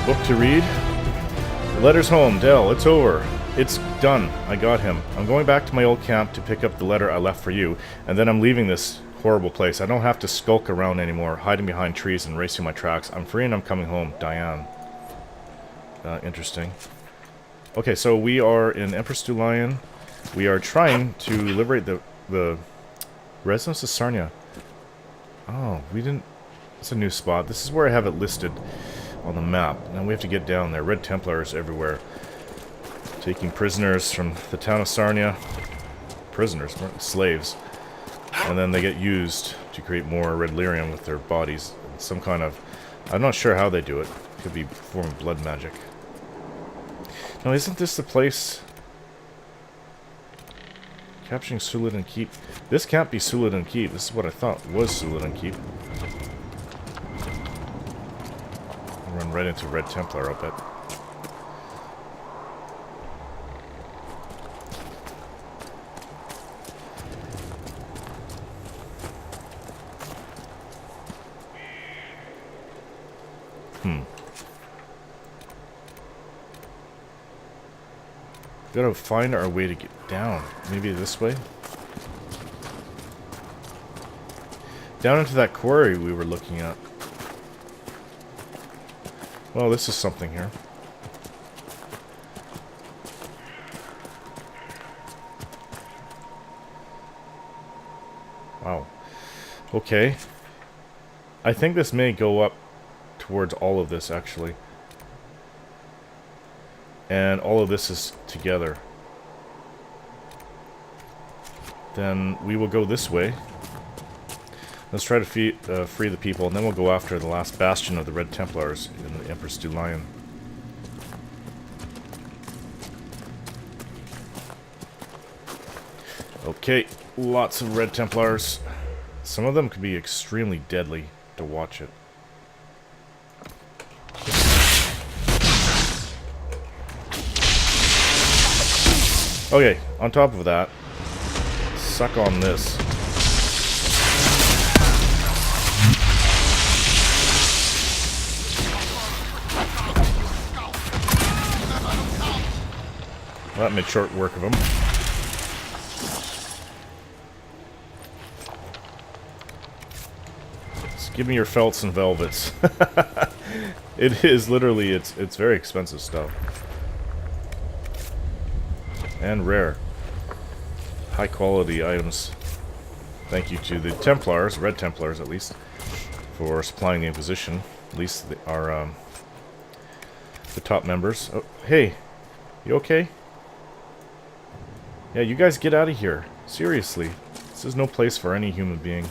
Book to read. Letter's home, Dell. It's over. It's done. I got him. I'm going back to my old camp to pick up the letter I left for you, and then I'm leaving this horrible place. I don't have to skulk around anymore, hiding behind trees and racing my tracks. I'm free and I'm coming home. Diane. Interesting. Okay, so we are in Empress du Lion. We are trying to liberate the Residence of Sarnia. Oh, we didn't... It's a new spot. This is where I have it listed on the map. Now we have to get down there. Red Templars everywhere. Taking prisoners from the town of Sarnia. Prisoners, slaves. And then they get used to create more red lyrium with their bodies. Some kind of... I'm not sure how they do it. Could be forming blood magic. Now, isn't this the place... Capturing Suladan Keep. This can't be Suladan Keep. This is what I thought was Suladan Keep. Run right into Red Templar, I'll bet. Gotta find our way to get down. Maybe this way? Down into that quarry we were looking at. Well, this is something here. Wow. Okay. I think this may go up towards all of this, actually. And all of this is together. Then we will go this way. Let's try to free the people, and then we'll go after the last bastion of the Red Templars in the Empress du Lion. Okay, lots of Red Templars. Some of them could be extremely deadly to watch it. Okay, on top of that, suck on this. Well, that made short work of him. Just give me your felts and velvets. It is literally, it's very expensive stuff. And rare. High quality items. Thank you to the Templars, Red Templars at least, for supplying the Inquisition. At least the top members. Oh, hey, you okay? Yeah, you guys get out of here. Seriously. This is no place for any human being.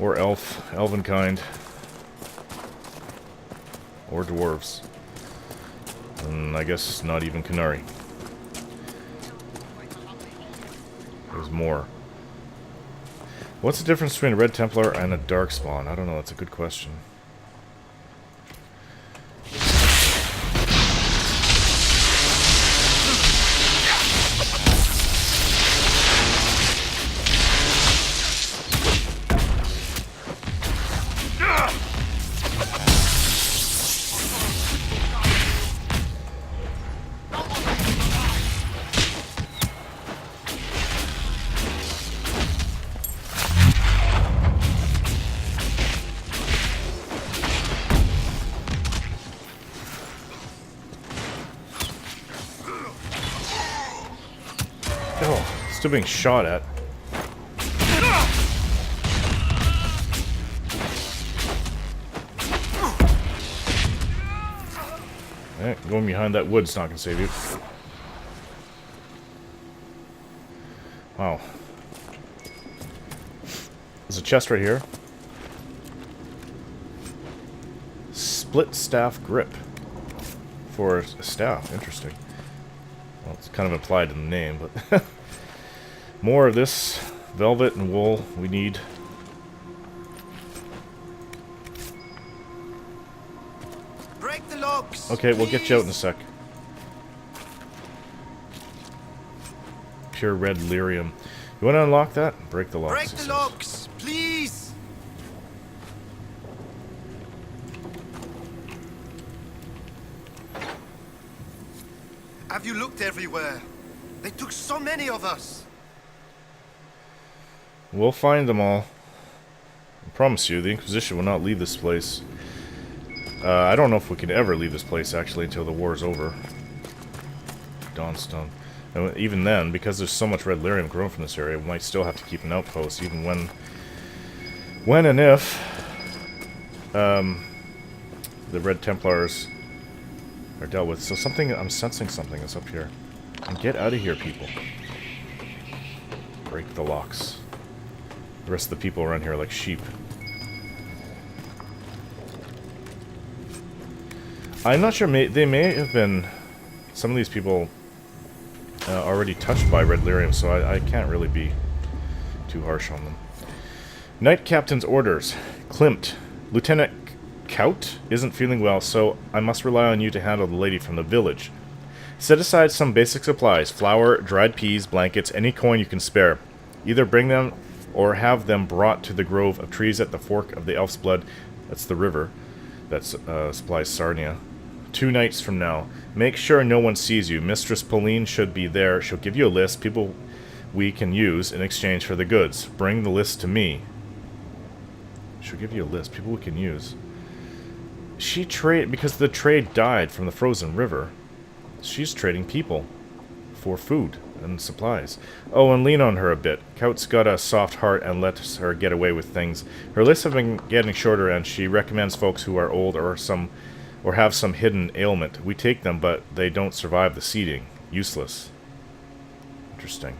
Or elven kind. Or dwarves. And I guess not even Canary. There's more. What's the difference between a Red Templar and a Darkspawn? I don't know, that's a good question. Still being shot at. Going behind that wood's not gonna save you. Wow. There's a chest right here. Split staff grip. For a staff. Interesting. Well, it's kind of implied in the name, but... More of this velvet and wool we need. Break the locks. Okay, we'll get you out in a sec. Pure red lyrium. You want to unlock that? Break the locks. Break the locks, please. Have you looked everywhere? They took so many of us. We'll find them all. I promise you, the Inquisition will not leave this place. I don't know if we can ever leave this place, actually, until the war is over. Dawnstone. And even then, because there's so much red lyrium grown from this area, we might still have to keep an outpost, even when and if the Red Templars are dealt with. So something, I'm sensing something is up here. And get out of here, people. Break the locks. The rest of the people around here are like sheep. I'm not sure, they may have been, some of these people already touched by red lyrium, so I can't really be too harsh on them. Knight Captain's orders. Klimt, Lieutenant Kaut isn't feeling well, so I must rely on you to handle the lady from the village. Set aside some basic supplies, flour, dried peas, blankets, any coin you can spare. Either bring them or have them brought to the grove of trees at the fork of the Elf's Blood, that's the river, that supplies Sarnia. 2 nights from now. Make sure no one sees you. Mistress Pauline should be there. She'll give you a list, people we can use in exchange for the goods. Bring the list to me. She'll give you a list, people we can use. She because the trade died from the frozen river. She's trading people for food and supplies. Oh, and lean on her a bit. Kaut's got a soft heart and lets her get away with things. Her lists have been getting shorter, and she recommends folks who are old or have some hidden ailment. We take them, but they don't survive the seeding. Useless. Interesting.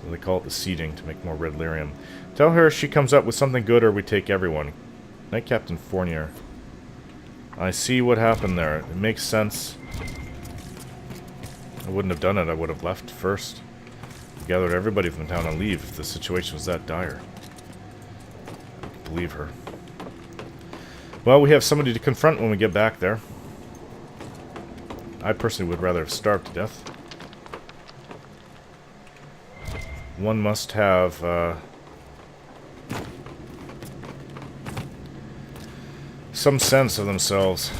So they call it the seeding to make more red lyrium. Tell her she comes up with something good, or we take everyone. Knight Captain Fournier. I see what happened there. It makes sense. I wouldn't have done it. I would have left first. Gathered everybody from town and leave if the situation was that dire. I can believe her. Well, we have somebody to confront when we get back there. I personally would rather have starved to death. One must have some sense of themselves,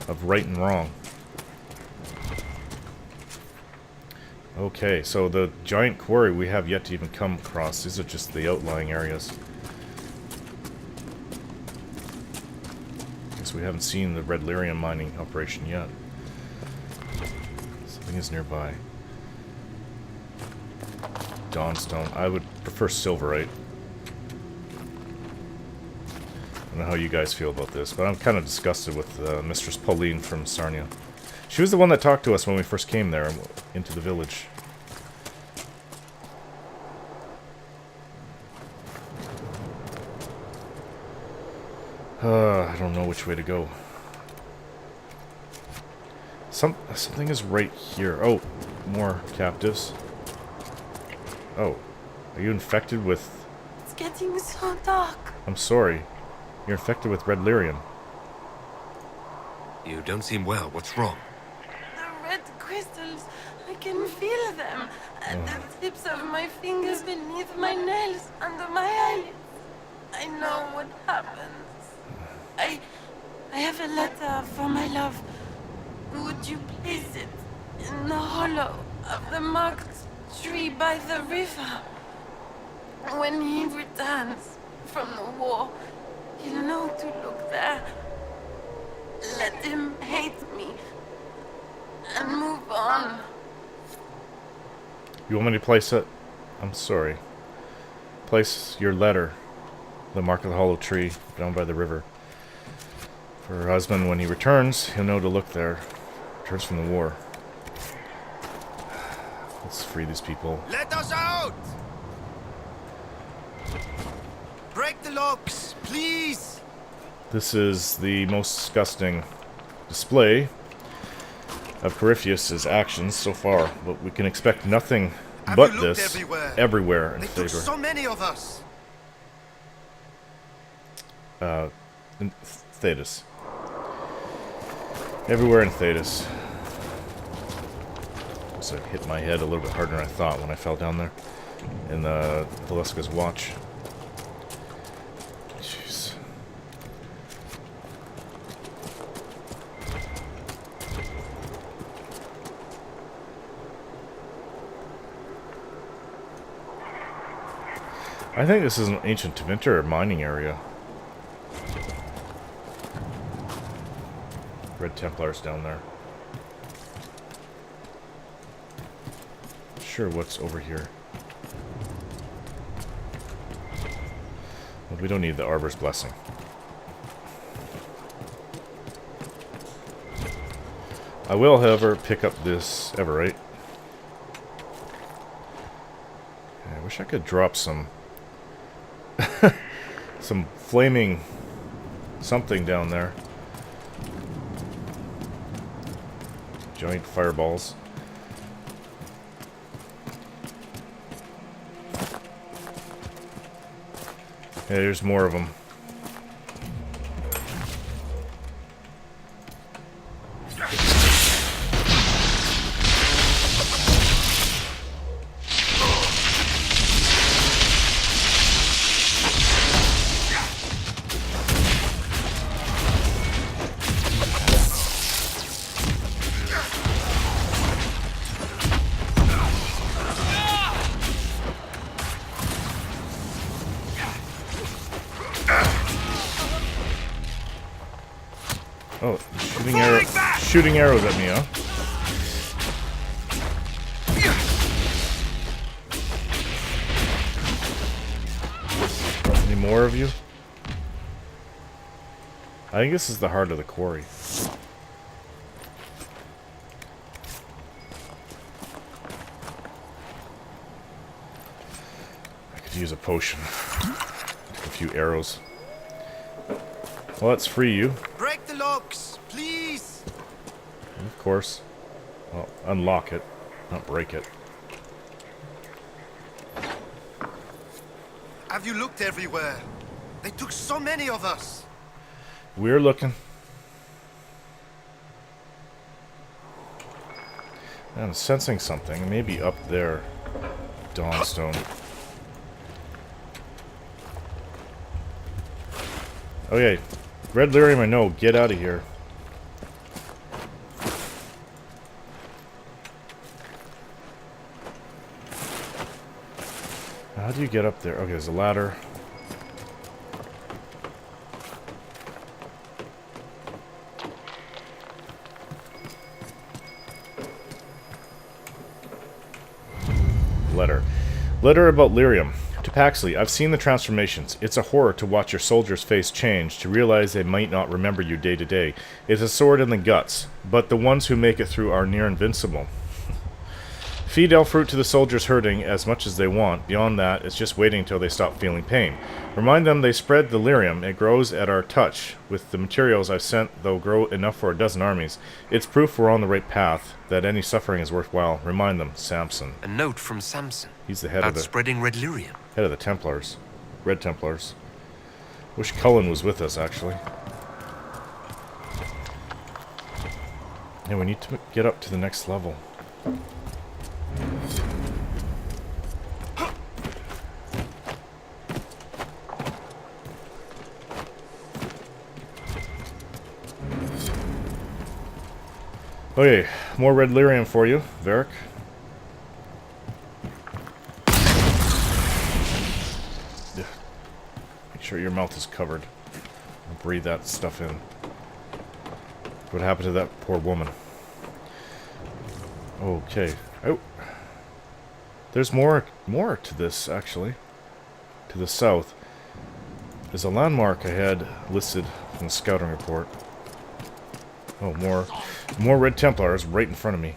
of right and wrong. Okay, so the giant quarry we have yet to even come across. These are just the outlying areas. Guess we haven't seen the red lyrium mining operation yet. Something is nearby. Dawnstone. I would prefer silverite. I don't know how you guys feel about this, but I'm kind of disgusted with Mistress Pauline from Sarnia. She was the one that talked to us when we first came there into the village. I don't know which way to go. Something is right here. Oh, more captives. Oh, are you infected with... It's getting so dark. I'm sorry. You're infected with red lyrium. You don't seem well. What's wrong? The red crystals, I can feel them at the tips of my fingers, beneath my nails, under my eyelids. I know what happens. I have a letter for my love. Would you place it in the hollow of the marked tree by the river? When he returns from the war, he'll know to look there. Let him hate me and move on. You want me to place it? I'm sorry. Place your letter. The mark of the hollow tree down by the river. For her husband, when he returns, he'll know to look there. Returns from the war. Let's free these people. Let us out! Break the locks, please! This is the most disgusting display of Corypheus' actions so far, but we can expect nothing but this everywhere in They took favor. so many of us. In Thetis. Everywhere in Thetis. So I hit my head a little bit harder than I thought when I fell down there in the Valeska's watch. Jeez. I think this is an ancient Tevinter mining area. Red Templars down there. Sure, what's over here? Well, we don't need the Arbor's Blessing. I will, however, pick up this Everite. I wish I could drop some some flaming something down there. Giant fireballs. Yeah, there's more of them. Oh, shooting arrows at me, huh? Any more of you? I think this is the heart of the quarry. I could use a potion. Take a few arrows. Well, let's free you. Break the locks, please. Of course. Well, unlock it, not break it. Have you looked everywhere? They took so many of us. We're looking. I'm sensing something. Maybe up there. Dawnstone. Okay. Red lyrium, I know. Get out of here. How do you get up there? Okay, there's a ladder. Letter about lyrium. To Paxley, I've seen the transformations. It's a horror to watch your soldier's face change, to realize they might not remember you day to day. It's a sword in the guts, but the ones who make it through are near invincible. Feed elf fruit to the soldiers hurting as much as they want. Beyond that, it's just waiting until they stop feeling pain. Remind them they spread the lyrium. It grows at our touch. With the materials I've sent, they'll grow enough for a dozen armies. It's proof we're on the right path, that any suffering is worthwhile. Remind them, Samson. A note from Samson. He's the head about of the spreading red lyrium. Head of the Templars. Red Templars. Wish Cullen was with us, actually. Yeah, we need to get up to the next level. Okay, more red lyrium for you, Varric. Make sure your mouth is covered. Breathe that stuff in. What happened to that poor woman? Okay. Oh. There's more to this, actually. To the south. There's a landmark I had listed in the scouting report. Oh, more Red Templars right in front of me.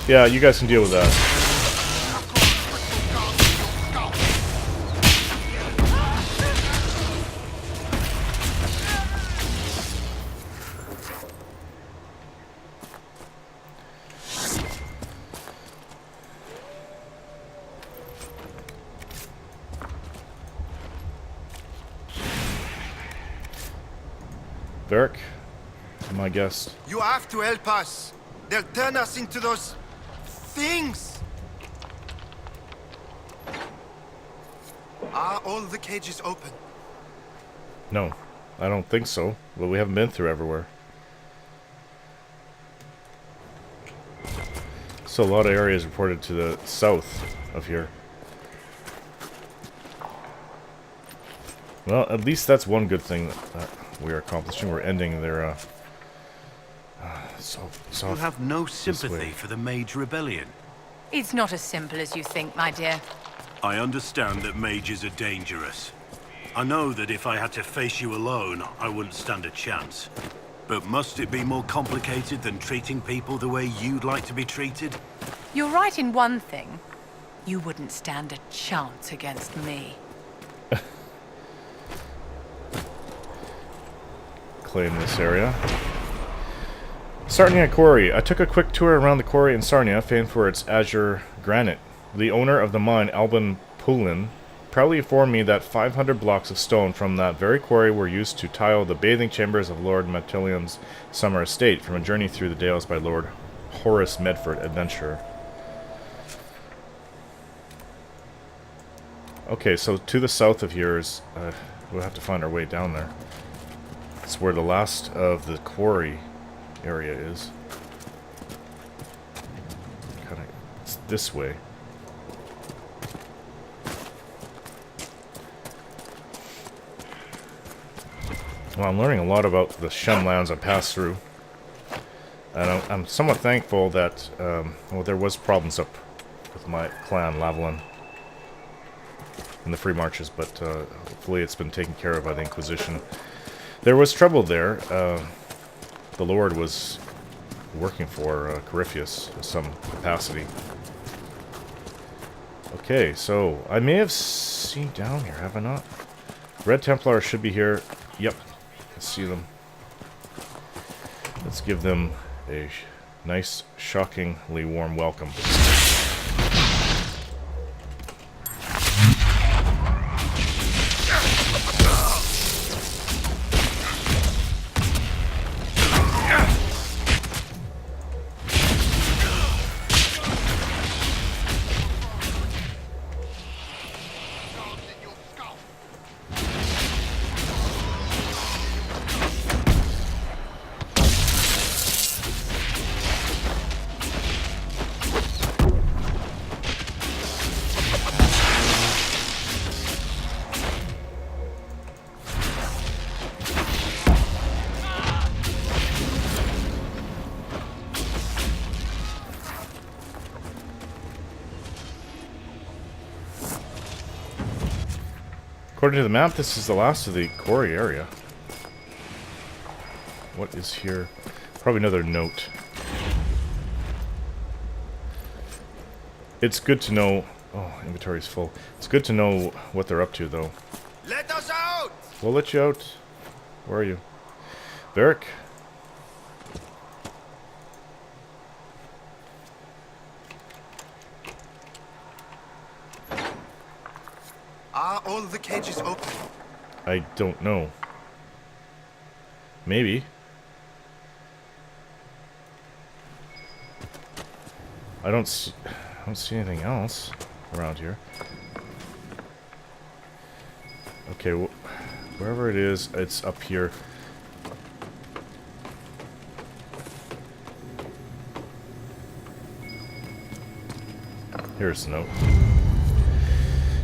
Yeah, you guys can deal with that. Varric, my guest. You have to help us. They'll turn us into those things. Are all the cages open? No, I don't think so. But we haven't been through everywhere. So a lot of areas reported to the south of here. Well, at least that's one good thing that we are accomplishing. We're ending their You have no sympathy for the Mage Rebellion. It's not as simple as you think, my dear. I understand that mages are dangerous. I know that if I had to face you alone, I wouldn't stand a chance. But must it be more complicated than treating people the way you'd like to be treated? You're right in one thing. You wouldn't stand a chance against me. Claim this area. Sarnia Quarry. I took a quick tour around the quarry in Sarnia, famed for its azure granite. The owner of the mine, Albin Poulin, proudly informed me that 500 blocks of stone from that very quarry were used to tile the bathing chambers of Lord Matillion's summer estate from a journey through the Dales by Lord Horace Medford, adventurer. Okay, so to the south of here is... we'll have to find our way down there. It's where the last of the quarry area is. Kinda, it's this way. Well, I'm learning a lot about the Shem lands I passed through. And I'm somewhat thankful that, well, there was problems up with my clan, Lavalin, in the Free Marches, but hopefully it's been taken care of by the Inquisition. There was trouble there. The Lord was working for Corypheus in some capacity. Okay, so I may have seen down here, have I not? Red Templars should be here. Yep, I see them. Let's give them a nice, shockingly warm welcome. According to the map, this is the last of the quarry area. What is here? Probably another note. It's good to know... Oh, inventory's full. It's good to know what they're up to, though. Let us out! We'll let you out. Where are you? Varric? Are all the cages open? I don't know. Maybe. I don't see anything else around here. Okay, wherever it is, it's up here. Here's the note.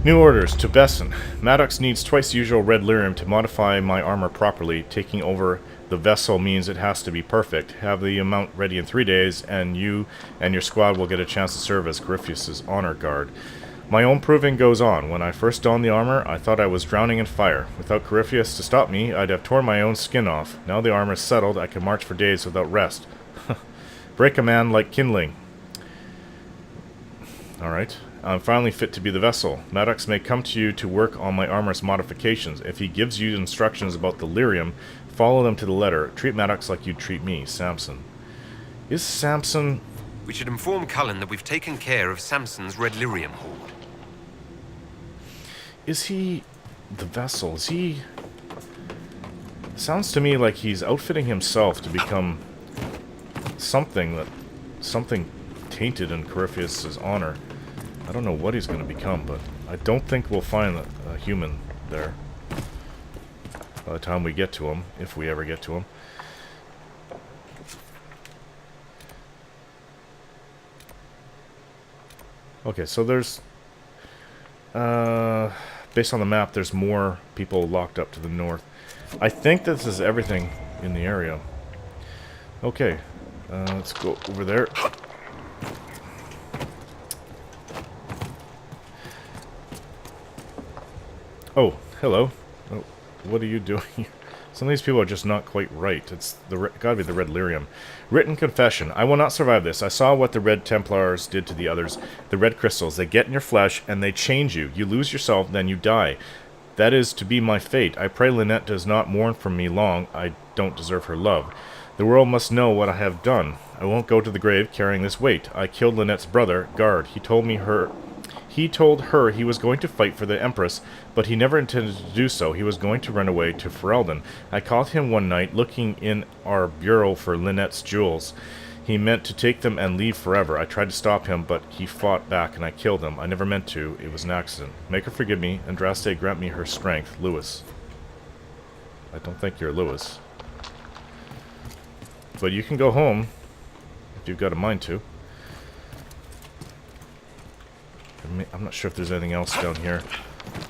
New orders to Besson. Maddox needs twice the usual red lyrium to modify my armor properly. Taking over the vessel means it has to be perfect. Have the amount ready in 3 days, and you and your squad will get a chance to serve as Corypheus' honor guard. My own proving goes on. When I first donned the armor, I thought I was drowning in fire. Without Corypheus to stop me, I'd have torn my own skin off. Now the armor's settled, I can march for days without rest. Break a man like kindling. Alright. I'm finally fit to be the vessel. Maddox may come to you to work on my armor's modifications. If he gives you instructions about the lyrium, follow them to the letter. Treat Maddox like you'd treat me, Samson. Is Samson... We should inform Cullen that we've taken care of Samson's red lyrium hoard. Is he the vessel? Is he... Sounds to me like he's outfitting himself to become something tainted in Corypheus' honor. I don't know what he's going to become, but I don't think we'll find a human there by the time we get to him, if we ever get to him. Okay, so there's... based on the map, there's more people locked up to the north. I think this is everything in the area. Okay, let's go over there. Oh, hello. Oh, what are you doing here? Some of these people are just not quite right. It's gotta be the Red Lyrium. Written confession. I will not survive this. I saw what the Red Templars did to the others. The red crystals. They get in your flesh and they change you. You lose yourself, then you die. That is to be my fate. I pray Lynette does not mourn for me long. I don't deserve her love. The world must know what I have done. I won't go to the grave carrying this weight. I killed Lynette's brother, Guard. He told her he was going to fight for the Empress, but he never intended to do so. He was going to run away to Ferelden. I caught him one night looking in our bureau for Lynette's jewels. He meant to take them and leave forever. I tried to stop him, but he fought back and I killed him. I never meant to. It was an accident. Make her forgive me. Andraste grant me her strength. Lewis. I don't think you're Lewis. But you can go home if you've got a mind to. I'm not sure if there's anything else down here.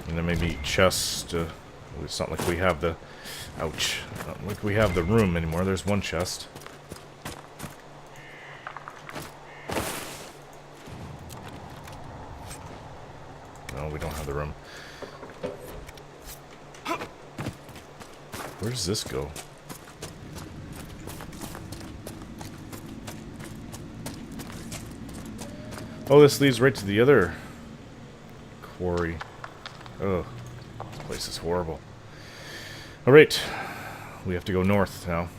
And there may be chests. It's not like we have the... Ouch. Not like we have the room anymore. There's one chest. No, we don't have the room. Where does this go? Oh, this leads right to the other quarry. Oh, this place is horrible. Alright, we have to go north now.